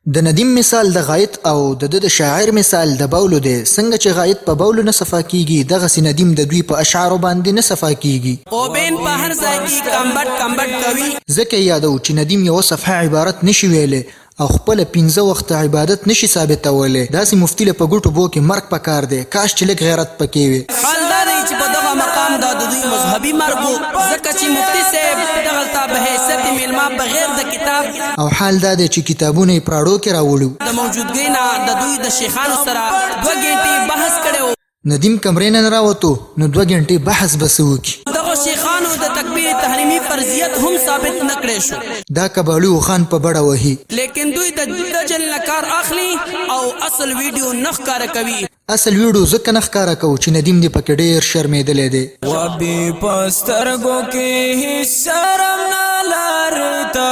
د ندیم مثال د غایط او د شاعر مثال د بولو دی. څنګه چې غایط په بولو نه صفا کیږي دغسې ندیم د دوی په اشعارو باندې نه صفا کیږي. اوبین په هر ځای کې کمبټ کمبټ کوي. ځکه یادو چې ندیم یوه صفحه عبارت نشي ویلی او خپله 15 وخته عبادت نشي ثابتولی. داسې مفتي له په ګوټو بو کې مرګ پکار دی. کاش چې لږ غیرت پکې وي. حال دا دی چې په دغه مقام دا د دوی مذهبي مرګ و، ځکه چې مفتي صاحب دغلته په حیثیت میلمه بغیر د کتاب او حال دا دی چې کتابونه یې پراړو کې راوړو. د موجودګۍ نه د دوی د شیخانو سره 2 غنټې بحث کړی و. ندیم کمرې نه راوتو نو 2 غنټې بحث به څه وکړي. دغه شیخانو د تکبیر تحریمي فرضیت هم ثابت نه کړی شو. دا کباړي خان په بړه وهي، لیکن دوی د جل نه کار اخلي او اصل ویډیو نه ښکاره کوي. اصل ویډیو ځکه نه ښکاره کوو چې ندیم دې پکې ډېر شرمېدلی دی. وبې په سترګو کې هېڅ شرم نه لرته،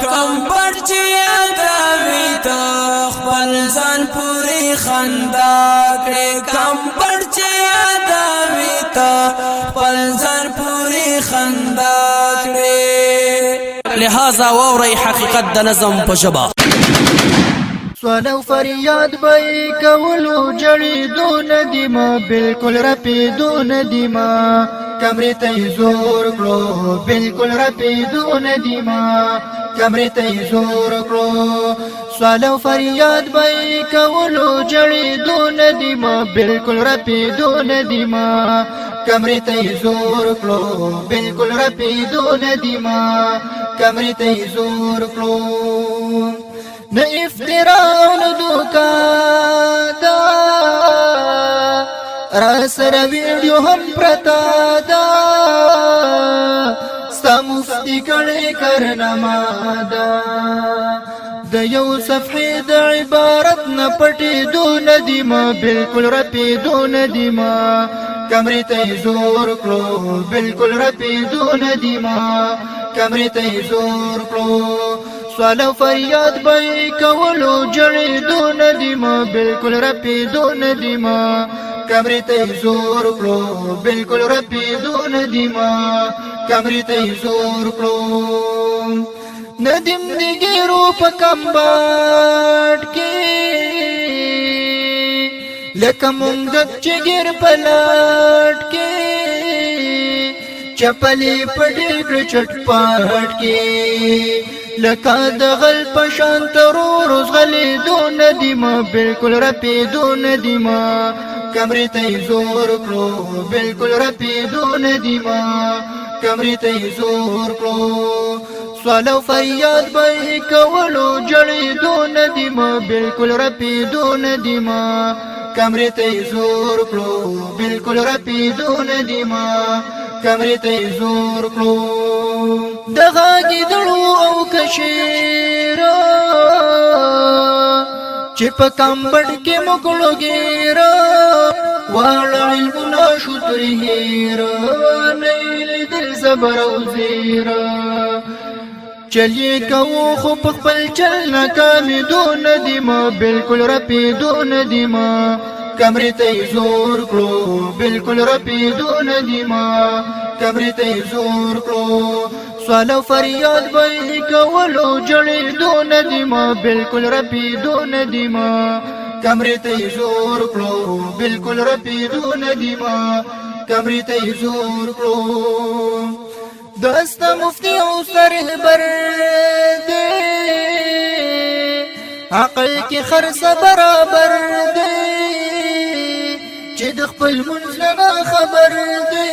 کم پټ چې یادوي ته خپل ځان پورې خندا کړې، کم پټ چې یادوي ته خپل ځان پورې خندا کړې. لہذا واورئ حقیقت د نظم په ژبه. سوال او فریاد به کولو جړېدو ندیمه، بالکل رپېدو ندیمه، کمرې ته یې زور کړو بالکل رپېدو ندیمه، کمرې ته یې زور کړو. سوال او فریاد به کولو جړېدو ندیمه، بالکل رپېدو ندیمه، کمرې ته یې زور کړو بالکل رپېدو ندیمه، کمرې ته یې زور کړو. نه افتراء نه دوکا دا را سره ویډیو هم پرتا دا، ستا مفتی کړی کارنامه دا، د یو صفحې د عبارت نه پټېدو ندیمه، بالکل رپېدو ندیمه، کمرې ته یې زور کړو بالکل رپېدو ندیمه، کمرې ته یې زور کړو. سوال او فریاد به کولو جړېدو ندیمه، بالکل رپېدو ندیمه، کمرې ته یې زور کړو بالکل رپېدو ندیمه، کمرې ته یې زور کړو. ندیم د ګیرو په کمباټ کې لکه موږک چې ګیر په لاټ کې، چپلې په ډېر چټپاټ کې لکه د غل په شان ترور غلېدو ندیمه، بالکل رپېدو ندیمه، کمرې ته یې زور کړو بالکل رپېدو ندیمه، کمرې ته یې زور کړو. سوال او فریاد به کولو جړېدو ندیمه، بالکل رپېدو ندیمه، کمرې ته یې زور کړو بالکل رپېدو ندیمه، کمرې ته یې زور کړو. دغه ګیدړو او کشیرا چې په کمبټ کې مکړو ګیرا، واړه علمونه شو ترې هېره، نه یې لیدل صبر او زیره، چل یې کوو خو په خپل چل ناکامېدو ندیمه، بالکل رپېدو ندیمه، کمرې ته یې زور کړو بالکل رپېدو ندیمه، کمرې ته یې زور کړو. سوال او فریاد به کولو جړېدو ندیمه، بالکل رپېدو ندیمه، کمرې ته یې زور کړو بالکل رپېدو ندیمه، کمرې ته یې زور کړو. دستا مفتی او سرهبر دی، عقل کې خرڅه برابر دی، چې د خپل منځ نه خبر دی،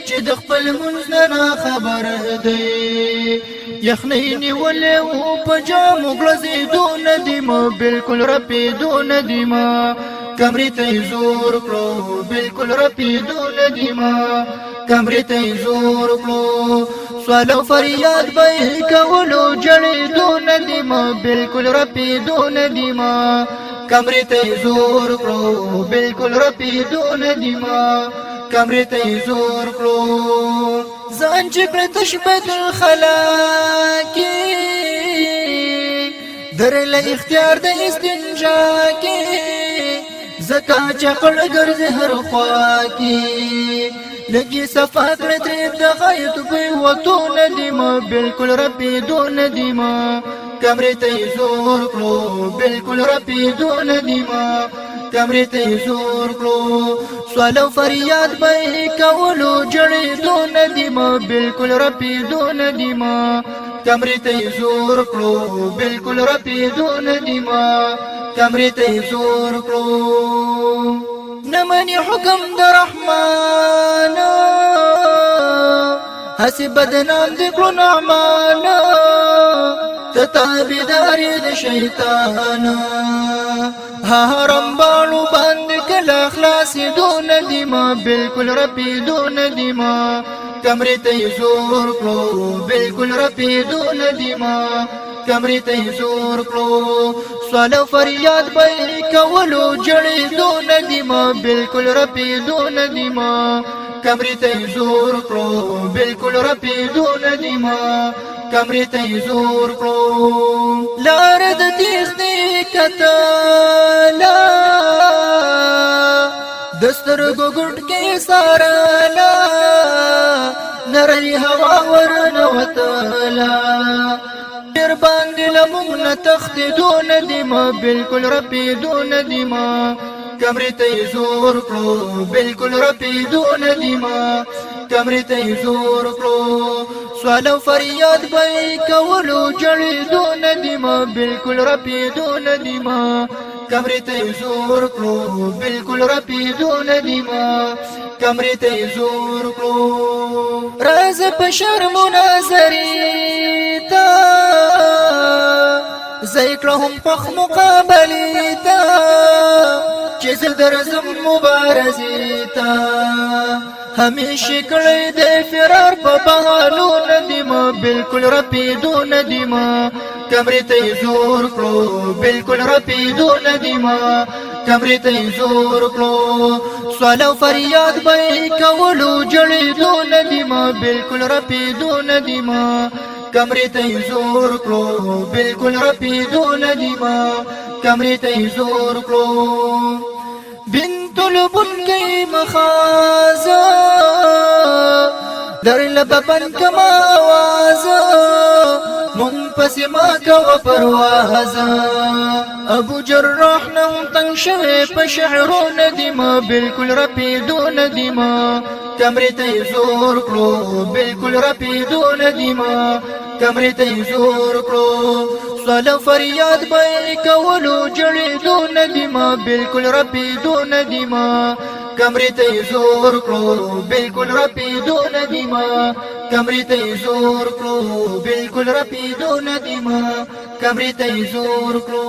چې د خپل منځ نه خبر دی. یخنۍ نیولې و په جامو غړزېدو ندیمه، بالکل رپېدو ندیمه، کمرې ته یې زور کړو بالکل رپېدو ندیمه، کمرې ته یې زور کړو. سوال او فریاد به کولو جړېدو ندیمه، بالکل رپېدو ندیمه، کمرې ته یې زور کړو بالکل رپېدو ندیمه، کمرې ته یې زور کړو. ځان چې کړه تش بیت الخلا کې درله اختیار د استنجا کې، ځکه چې عقل ګرځي هر خوا کې، لګي صفا کړه ترې د غایط په وتو ندیمه، بالکل رپېدو ندیمه، کمرې ته یې زور کړو بالکل رپېدو نه دي ما کمرې ته یې زور کړو سوال او فریاد به یې کولو جړېدو نه دي ما بالکل رپېدو نه دي ما کمرې ته یې زور کړو بالکل رپېدو نه دي ما کمرې ته یې زور کړو نه مني حکم د رحمان هسې بدنام دې کړو نعمان ته تابعدار یې د شیطان حرم باڼو باندې کله خلاصېدو نه دي ما بالکل رپېدو نه دي ما کمرې ته یې زور کړو بالکل رپېدو نه دي ما کمرې ته یې زور کړو سوال او فریاد به یې کولو جړېدو نه دي ما بالکل رپېدو نه دي ما کمرې ته یې زور کړو بالکل رپېدو نه دي ما کمرې ته یې زور کړو لاره د تېښتې کتله د سترګو ګوټ کې څارله نرۍ هوا ورنوتله ډېر باندې له موږ نه تښتېدو نه دي ما بالکل رپېدو نه دي ما کمرې ته یې زور کړو بالکل رپېدو نه دي ما کمرې ته یې زور کړو سوال او فریاد به یې کولو جړېدو نه دي ما بالکل رپېدو نه دي ما کمرې ته یې زور کړو بالکل رپېدو نه دي ما کمرې ته یې زور کړو راځه په شرم مناظرې ته زه یې کړم پخ مقابلې ته چې زه درځم مبارزې ته همیشه کړی دی فرار په بهانو نه دي ما بالکل رپېدو نه دي ما کمرې ته یې زور کړو بالکل رپېدو نه دي ما کمرې ته یې زور کړو سوال او فریاد به یې کولو جړېدو نه دي ما بالکل رپېدو نه دي ما کمرې ته یې زور کړو بالکل رپېدو نه دي ما کمرې ته یې زور کړو بنت البنگی مخازا در لببن کما آوازا منپس ما کوا پروازا ابو جراح نم تنگ شوی پا شعرو ندیما بالکل رپیدو ندیما کمرې ته یې زور کړو بالکل رپېدو نه دي ما کمرې ته یې زور کړو سوال او فریاد به یې کولو جړېدو نه دي ما بالکل رپېدو نه دي ما کمرې ته یې زور کړو بالکل رپېدو نه دي ما کمرې ته یې زور کړو بالکل رپېدو نه دي ما کمرې ته یې زور کړو